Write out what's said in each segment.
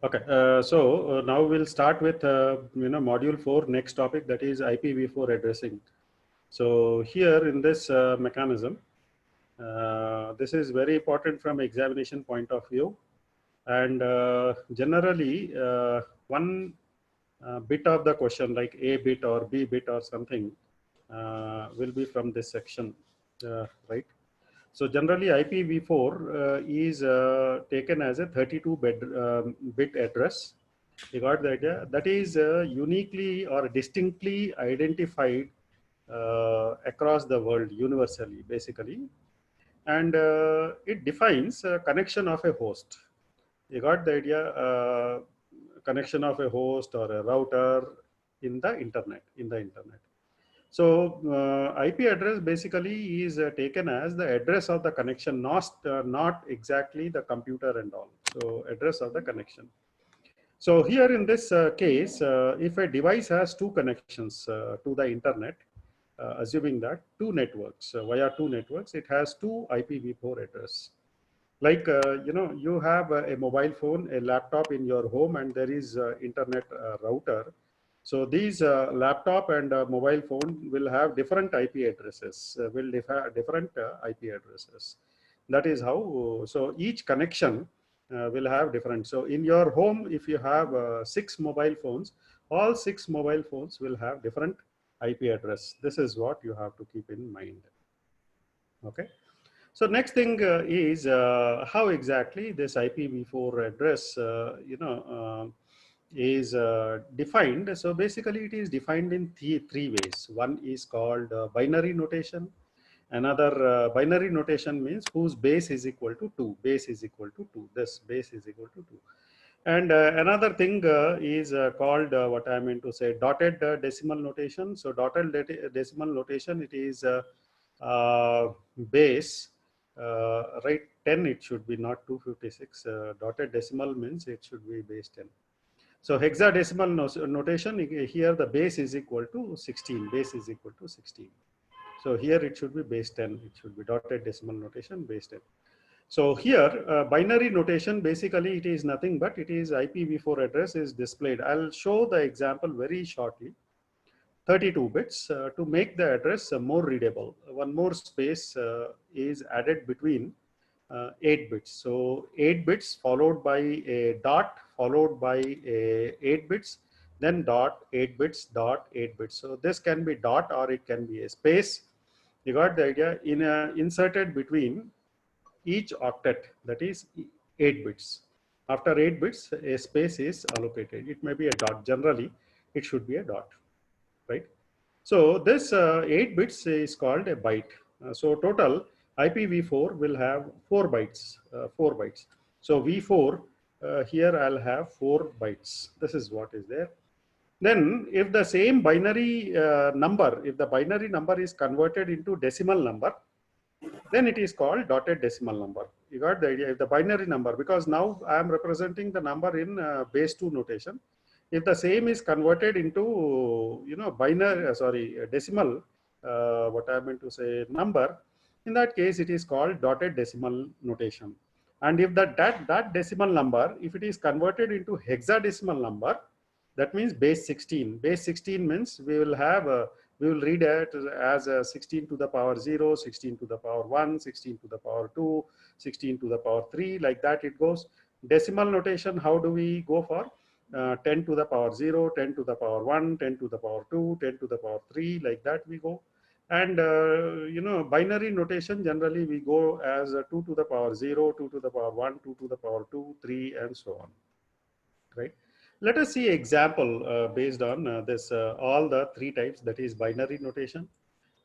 Okay, now we'll start with module 4, next topic, that is IPv4 addressing. So here in this mechanism, this is very important from examination point of view, and generally one bit of the question, like A bit or B bit or something, will be from this section, right? So generally IPv4 is taken as a 32-bit address. You got the idea? That is uniquely or distinctly identified across the world universally, basically. And it defines a connection of a host. You got the idea? Connection of a host or a router in the internet. So IP address basically is taken as the address of the connection, not exactly the computer and all. So address of the connection. So here in this case, if a device has two connections to the internet, assuming that two networks, via two networks, it has two IPv4 address. Like, you have a mobile phone, a laptop in your home, and there is internet router. So these laptop and mobile phone will have different IP addresses, will have different IP addresses. That is how, so each connection will have different. So in your home, if you have 6 mobile phones, all 6 mobile phones will have different IP address. This is what you have to keep in mind. Okay. So next thing is how exactly this IPv4 address, is defined. So basically it is defined in three ways. One is called binary notation. Another binary notation means whose base is equal to 2. Base is equal to 2. This base is equal to 2. And another thing is called what I meant to say, dotted decimal notation. So dotted decimal notation, it is base, right, 10 it should be, not 256. Dotted decimal means it should be base 10. So hexadecimal notation, here the base is equal to 16. Base is equal to 16. So here it should be base 10. It should be dotted decimal notation base 10. So here binary notation, basically it is nothing but it is IPv4 address is displayed. I'll show the example very shortly. 32 bits to make the address more readable. One more space is added between 8 bits. So 8 bits followed by a dot, followed by a 8 bits, then dot, 8 bits, dot, 8 bits. So this can be dot or it can be a space. You got the idea? Inserted between each octet, that is 8 bits. After 8 bits, a space is allocated. It may be a dot. Generally, it should be a dot, right? So this 8 bits is called a byte. So total IPv4 will have 4 bytes. 4 bytes. So V4 here I'll have 4 bytes. This is what is there. Then if the same binary number, if the binary number is converted into decimal number, then it is called dotted decimal number. You got the idea? If the binary number, because now I am representing the number in base 2 notation. If the same is converted into, binary, decimal, what I meant to say, number, in that case, it is called dotted decimal notation. And if that decimal number, if it is converted into hexadecimal number, that means base 16. Base 16 means we will read it as 16 to the power 0, 16 to the power 1, 16 to the power 2, 16 to the power 3, like that it goes. Decimal notation, how do we go for? 10 to the power 0, 10 to the power 1, 10 to the power 2, 10 to the power 3, like that we go. And binary notation, generally we go as 2 to the power 0, 2 to the power 1, 2 to the power 2, 3, and so on, right? Let us see example based on this all the 3 types, that is binary notation,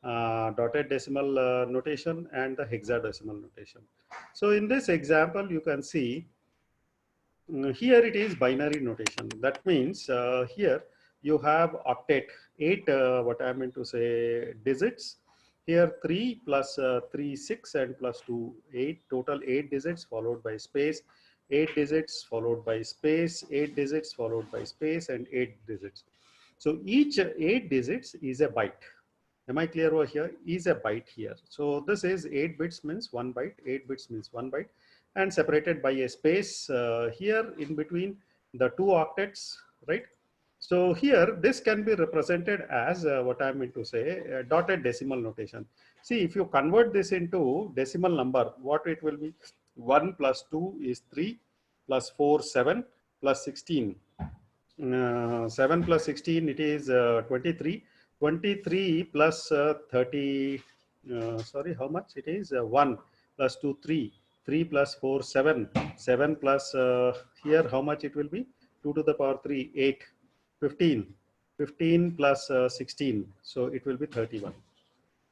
dotted decimal notation, and the hexadecimal notation. So in this example, you can see here it is binary notation. That means here you have octet, 8 what I meant to say, digits. Here 3 plus 3 6 and plus 2 8, total 8 digits followed by space, 8 digits followed by space, 8 digits followed by space, and 8 digits. So each 8 digits is a byte. Am I clear over here? Is a byte here. So this is 8 bits means 1 byte, 8 bits means 1 byte. and separated by a space here in between the two octets, right? So here, this can be represented as what I mean to say, dotted decimal notation. See, if you convert this into decimal number, what it will be? 1 plus 2 is 3, plus 4, 7, plus 16. 7 plus 16, it is 23. 23 plus 30, sorry, how much? It is 1 plus 2, 3. 3 plus 4, 7. 7 plus here, how much it will be? 2 to the power 3, 8. 15. 15 plus 16. So it will be 31.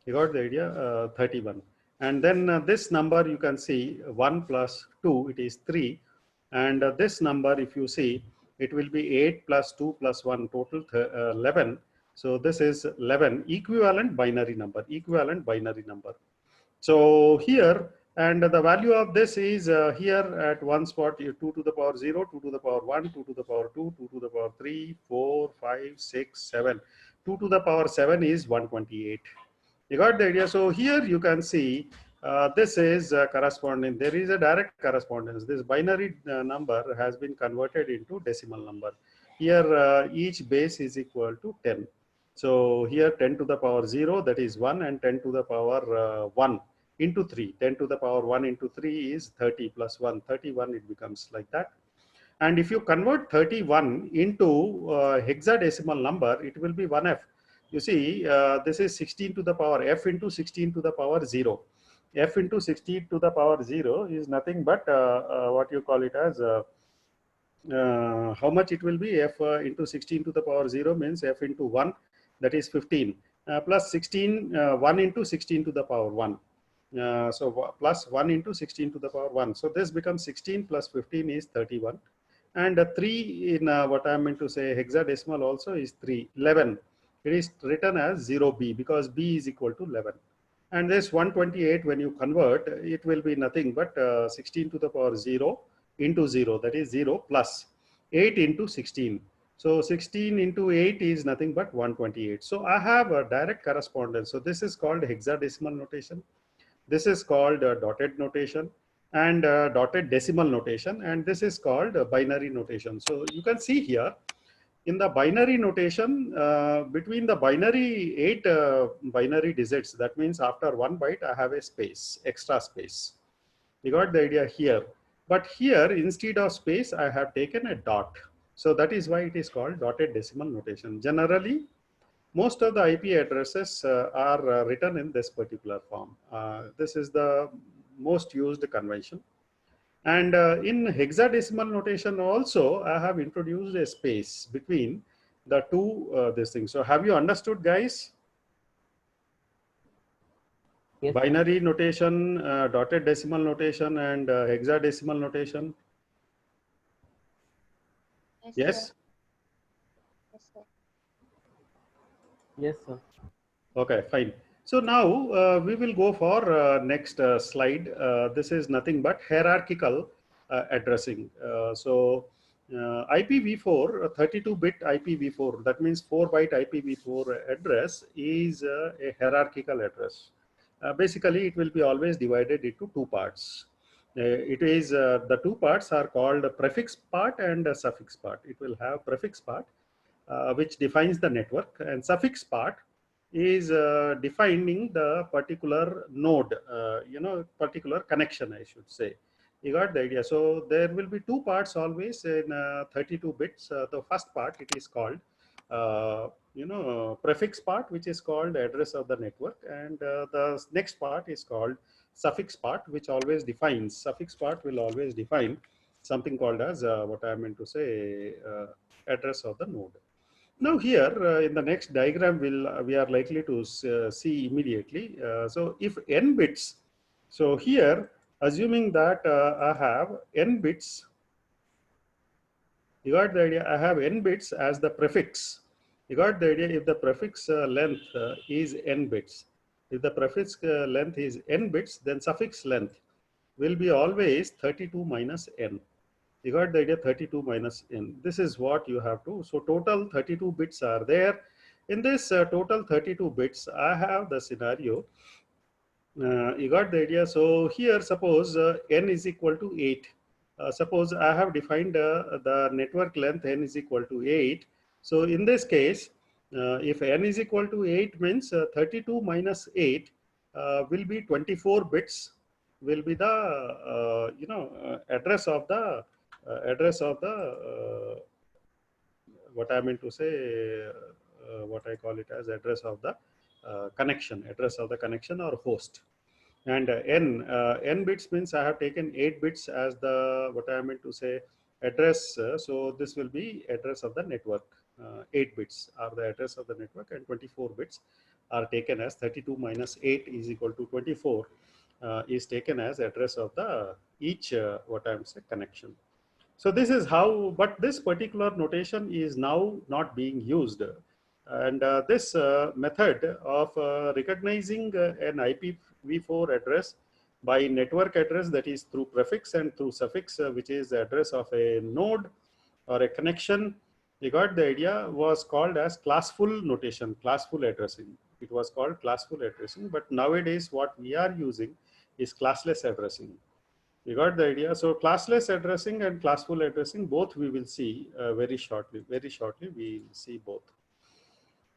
You got the idea? 31. And then this number you can see 1 plus 2, it is 3. And this number, if you see, it will be 8 plus 2 plus 1, total 11. So this is 11, equivalent binary number, equivalent binary number. So here, and the value of this is here at one spot, 2 to the power 0, 2 to the power 1, 2 to the power 2, 2 to the power 3, 4, 5, 6, 7. 2 to the power 7 is 128. You got the idea? So here you can see this is corresponding. There is a direct correspondence. This binary number has been converted into decimal number. Here each base is equal to 10. So here 10 to the power 0, that is 1, and 10 to the power 1 into 3. 10 to the power 1 into 3 is 30 plus 1. 31, it becomes like that. And if you convert 31 into hexadecimal number, it will be 1F. You see, this is 16 to the power F into 16 to the power 0. F into 16 to the power 0 is nothing but what you call it as how much it will be? F into 16 to the power 0 means F into 1, that is 15, plus 16, 1 into 16 to the power 1. So plus 1 into 16 to the power 1. So this becomes 16 plus 15 is 31. And 3 in what I meant to say hexadecimal also is 3, 11. It is written as 0b because b is equal to 11. And this 128, when you convert, it will be nothing but 16 to the power 0 into 0, that is 0 plus 8 into 16. So 16 into 8 is nothing but 128. So I have a direct correspondence. So this is called hexadecimal notation. This is called dotted notation and dotted decimal notation, and this is called binary notation. So you can see here in the binary notation, between the binary 8 binary digits, that means after 1 byte I have a space, extra space. You got the idea here. But here instead of space I have taken a dot. So that is why it is called dotted decimal notation. Generally, most of the IP addresses are written in this particular form. This is the most used convention. And in hexadecimal notation also, I have introduced a space between the two this thing. So have you understood, guys? Yes. Binary notation, dotted decimal notation, and hexadecimal notation. Yes? Yes, sir. Yes, sir. Okay, fine. So now we will go for next slide. This is nothing but hierarchical addressing. So IPv4, 32-bit IPv4, that means 4-byte IPv4 address is a hierarchical address. Basically, it will be always divided into two parts. It is the two parts are called prefix part and suffix part. It will have prefix part, which defines the network, and suffix part is defining the particular node, particular connection, I should say. You got the idea? So there will be two parts always in 32 bits. The first part, it is called, prefix part, which is called address of the network. And the next part is called suffix part, which always defines, suffix part will always define something called as what I meant to say, address of the node. Now here in the next diagram, we are likely to see immediately. So if n bits, so here assuming that I have n bits, you got the idea, I have n bits as the prefix. You got the idea, if the prefix length is n bits. If the prefix length is n bits, then suffix length will be always 32 minus n. You got the idea, 32 minus n. This is what you have to. So total 32 bits are there. In this total 32 bits, I have the scenario You got the idea. So here, suppose n is equal to 8. Suppose I have defined the network length n is equal to 8. So in this case, if n is equal to 8 means 32 minus 8 will be 24 bits, will be the address of the what I meant to say, what I call it as address of the address of the connection or host. And n bits means I have taken 8 bits as the what I meant to say address. So this will be address of the network. 8 bits are the address of the network, and 24 bits are taken as 32 minus 8 is equal to 24 is taken as address of the each what I'm saying connection. So this is how, but this particular notation is now not being used. And this method of recognizing an IPv4 address by network address, that is through prefix and through suffix, which is the address of a node or a connection, you got the idea, was called as classful notation, classful addressing. It was called classful addressing, but nowadays what we are using is classless addressing. You got the idea. So classless addressing and classful addressing, both we will see very shortly. Very shortly, we will see both.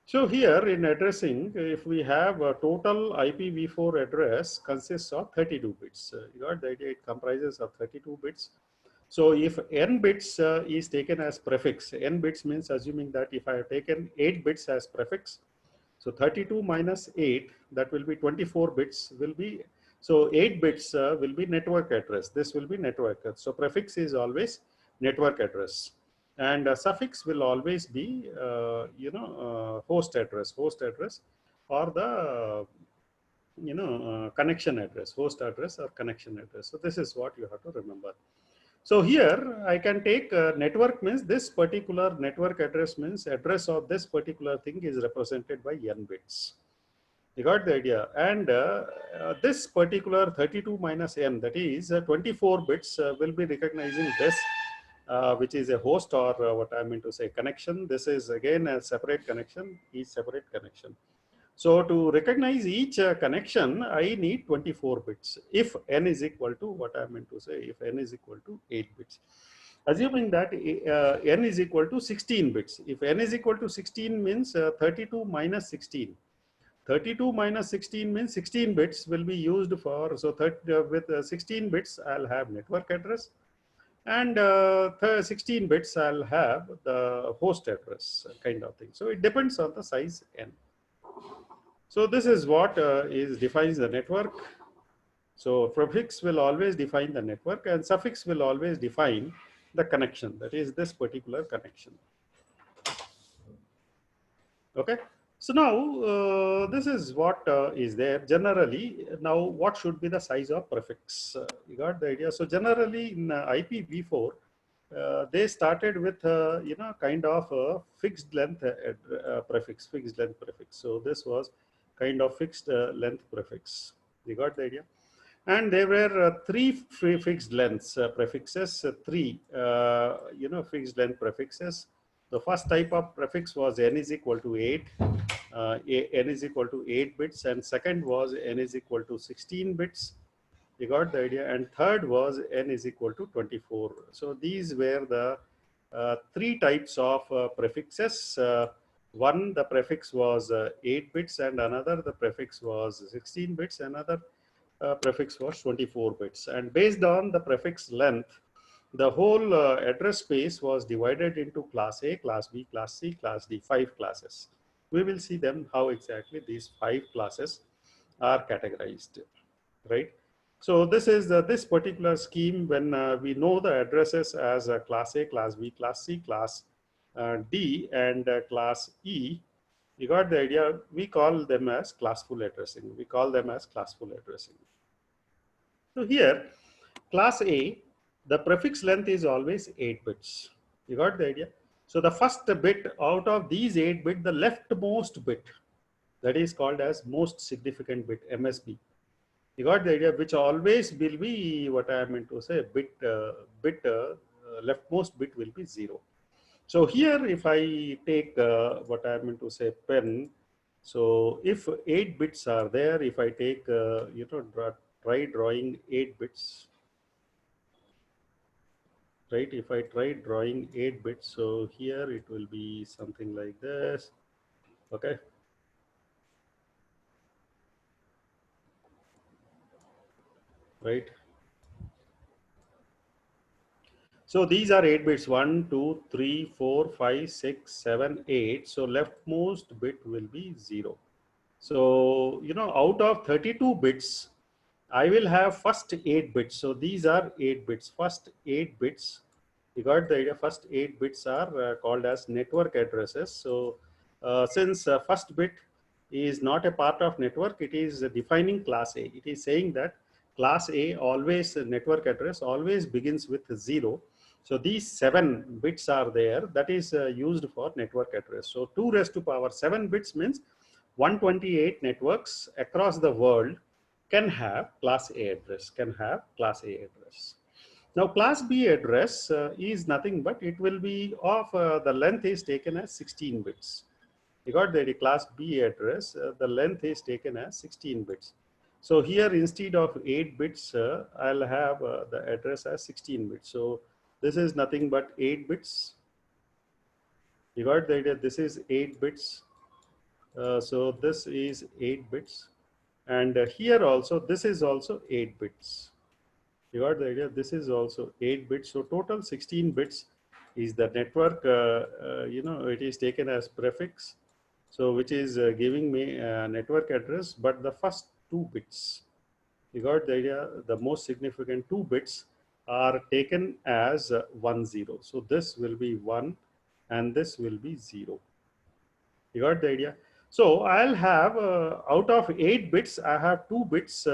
So here in addressing, if we have a total IPv4 address consists of 32 bits. You got the idea. It comprises of 32 bits. So if n bits is taken as prefix, n bits means assuming that if I have taken 8 bits as prefix, so 32 minus 8, that will be 24 bits will be, so 8 bits will be network address. This will be network. So prefix is always network address. And suffix will always be, host address or the, connection address, host address or connection address. So this is what you have to remember. So here I can take network means this particular network address means address of this particular thing is represented by n bits. You got the idea. And this particular 32 minus n, that is 24 bits will be recognizing this, which is a host or what I mean to say connection. This is again a separate connection, each separate connection. So to recognize each connection, I need 24 bits. If n is equal to what I meant to say, if n is equal to 8 bits, assuming that n is equal to 16 bits. If n is equal to 16 means 32 minus 16. 32 minus 16 means 16 bits will be used for, so with 16 bits I'll have network address, and 16 bits I'll have the host address kind of thing. So it depends on the size n. So this is what defines the network. So prefix will always define the network, and suffix will always define the connection, that is this particular connection. Okay. So now this is what is there generally. Now what should be the size of prefix? You got the idea. So generally in IPv4, they started with kind of a fixed length prefix, fixed length prefix. So this was kind of fixed length prefix. You got the idea. And there were three fixed lengths prefixes, three fixed length prefixes. The first type of prefix was n is equal to 8, n is equal to 8 bits, and second was n is equal to 16 bits. You got the idea. And third was n is equal to 24. So these were the three types of prefixes. One, the prefix was 8 bits, and another, the prefix was 16 bits, another prefix was 24 bits. And based on the prefix length, the whole address space was divided into class A, class B, class C, class D, 5 classes. We will see them how exactly these 5 classes are categorized, right? So this is this particular scheme when we know the addresses as class A, class B, class C, class D, and class E. You got the idea. We call them as classful addressing. We call them as classful addressing. So here, class A, the prefix length is always 8 bits. You got the idea? So the first bit out of these 8 bit, the leftmost bit, that is called as most significant bit, MSB. You got the idea, which always will be what I meant to say, leftmost bit will be 0. So here, if I take what I meant to say pen, So if 8 bits are there, if I take, try drawing 8 bits, right? If I try drawing 8 bits, so here it will be something like this. Okay. Right. So these are 8 bits, 1, 2, 3, 4, 5, 6, 7, 8. So leftmost bit will be 0. So, out of 32 bits, I will have first 8 bits. So these are 8 bits. First 8 bits, you got the idea. First 8 bits are called as network addresses. So since first bit is not a part of network, it is defining class A. It is saying that class A always, network address always begins with 0. So these 7 bits are there, that is used for network address. So 2 raised to power 7 bits means 128 networks across the world can have class A address, Now class B address is nothing but it will be of the length is taken as 16 bits. You got the idea. Class B address, the length is taken as 16 bits. So here instead of 8 bits, I'll have the address as 16 bits. So this is nothing but 8 bits. You got the idea. This is 8 bits. So this is 8 bits. And here also, this is also 8 bits. You got the idea. This is also 8 bits. So total 16 bits is the network, it is taken as prefix. So which is giving me a network address, but the first 2 bits, you got the idea, the most significant 2 bits are taken as 1, 0. So this will be 1 and this will be 0. You got the idea? So I'll have out of 8 bits, I have 2 bits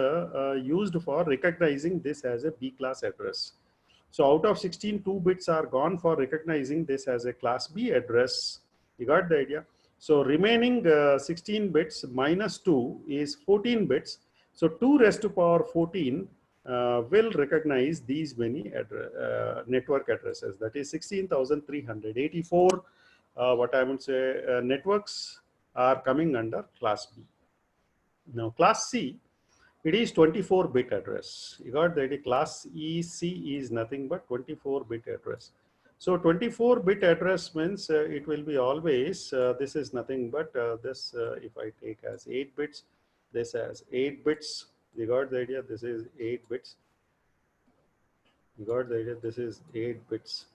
used for recognizing this as a B class address. So out of 16, 2 bits are gone for recognizing this as a class B address. You got the idea? So remaining 16 bits minus 2 is 14 bits. So 2 raised to power 14 will recognize these many network addresses. That is 16,384. What I would say, networks are coming under class B. Now class C, it is 24-bit address. You got the idea. Class EC is nothing but 24-bit address. So 24-bit address means it will be always, this is nothing but this, if I take as 8 bits, this has 8 bits. You got the idea. This is 8 bits. You got the idea. This is 8 bits.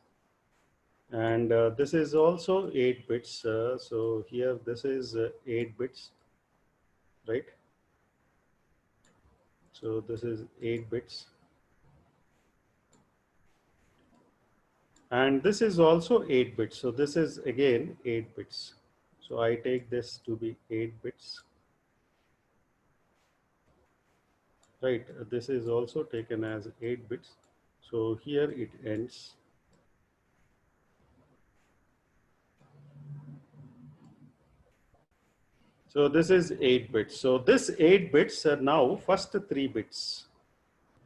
And this is also 8 bits. So here this is 8 bits, right? So this is 8 bits. And this is also 8 bits. So this is again 8 bits. So I take this to be 8 bits. Right. This is also taken as 8 bits. So here it ends. So this is 8 bits. So this 8 bits are now first 3 bits.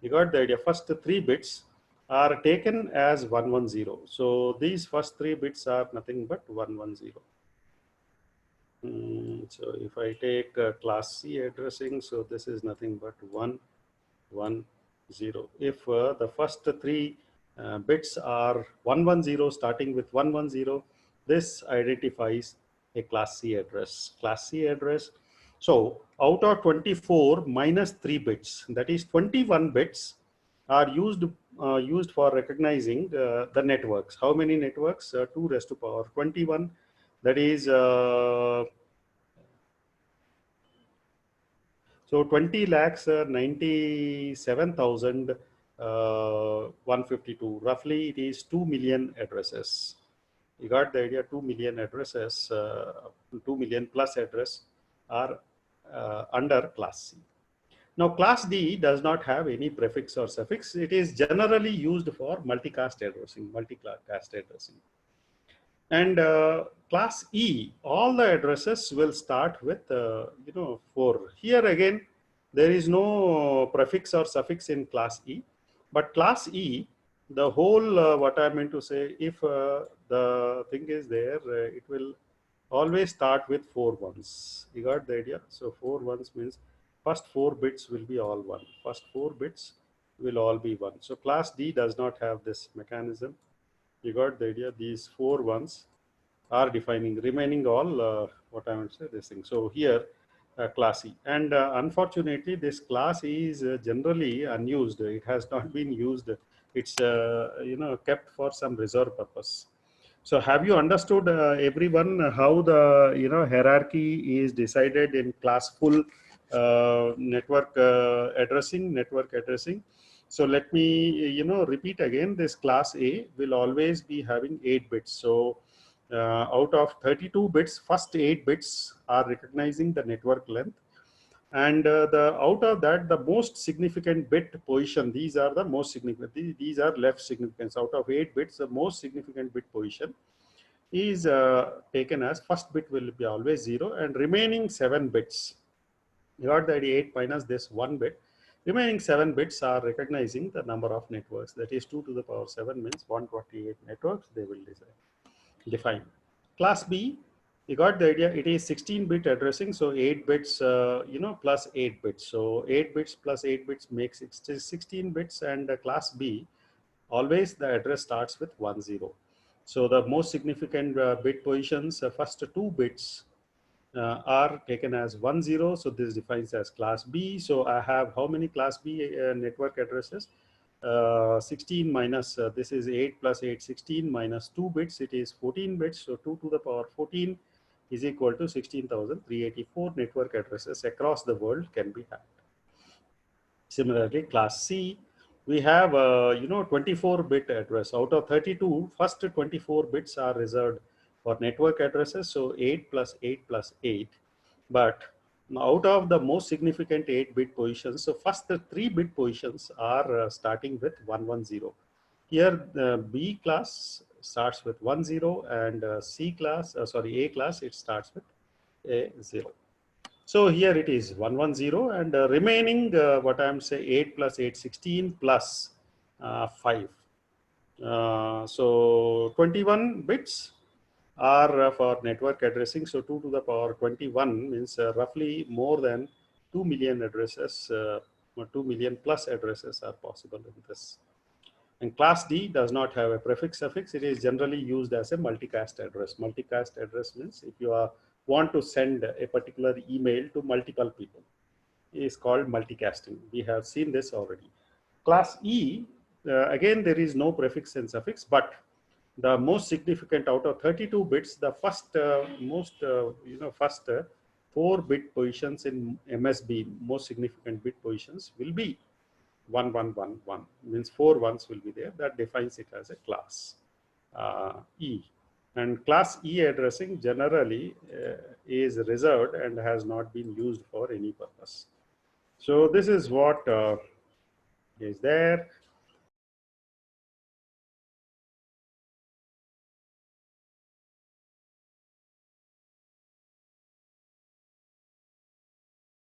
You got the idea. First 3 bits are taken as 110. So these first 3 bits are nothing but 110. So if I take class C addressing, so this is nothing but 110. If the first 3 bits are 110, starting with 110, this identifies a class C address. Class C address. So out of 24 minus 3 bits, that is 21 bits are used for recognizing the networks. How many networks? 2 raised to power 21. That is so 20 lakhs 97,152. Roughly, it is 2 million addresses. You got the idea? 2 million addresses, 2 million plus address are under class C. Now, class D does not have any prefix or suffix. It is generally used for multicast addressing, And class E, all the addresses will start with 4. Here again, there is no prefix or suffix in class E, but class E, the whole what I meant to say, if the thing is there, it will always start with 4 ones. You got the idea? So 4 ones means first 4 bits will be all 1. First 4 bits will all be 1. So class D does not have this mechanism. You got the idea? These 4 ones are defining, remaining all what I would say this thing. So here class E, and unfortunately this class E is generally unused. It has not been used. It's kept for some reserve purpose. So have you understood everyone how the hierarchy is decided in classful network addressing? So let me repeat again. This class A will always be having 8 bits. So out of 32 bits, first 8 bits are recognizing the network length, and the out of that, the most significant bit position, these are the most significant, these are left significance. Out of 8 bits, the most significant bit position is taken as first bit will be always 0, and remaining 7 bits, you got the idea, 8 minus this 1 bit, remaining 7 bits are recognizing the number of networks, that is 2 to the power 7 means 128 networks they will define. Class B, you got the idea, it is 16-bit addressing, so 8 bits plus 8 bits, so 8 bits plus 8 bits makes it 16 bits, and class B, always the address starts with 10. So the most significant bit positions, first 2 bits are taken as 10. So this defines as class B. So I have how many class B network addresses? 16 minus this is 8 plus 8, 16 minus 2 bits, it is 14 bits. So 2 to the power 14 is equal to 16,384 network addresses across the world can be had. Similarly, class C, we have 24-bit address. Out of 32, first 24 bits are reserved for network addresses. So 8 plus 8 plus 8. But out of the most significant 8-bit positions, so first the 3-bit positions are starting with 110. Here the B class starts with 10, and A class, it starts with a 0. So here it is 110, and remaining what I am saying 8 plus 8, 16 plus 5. So 21 bits are for network addressing. So 2 to the power 21 means roughly more than 2 million addresses, 2 million plus addresses are possible in this. And class D does not have a prefix suffix. It is generally used as a multicast address. Multicast address means if you want to send a particular email to multiple people, it is called multicasting. We have seen this already. Class E, again there is no prefix and suffix, but the most significant out of 32 bits, the first first 4-bit positions in MSB, most significant bit positions will be 1111, means 4 ones will be there. That defines it as a class E. And class E addressing generally is reserved and has not been used for any purpose. So this is what is there.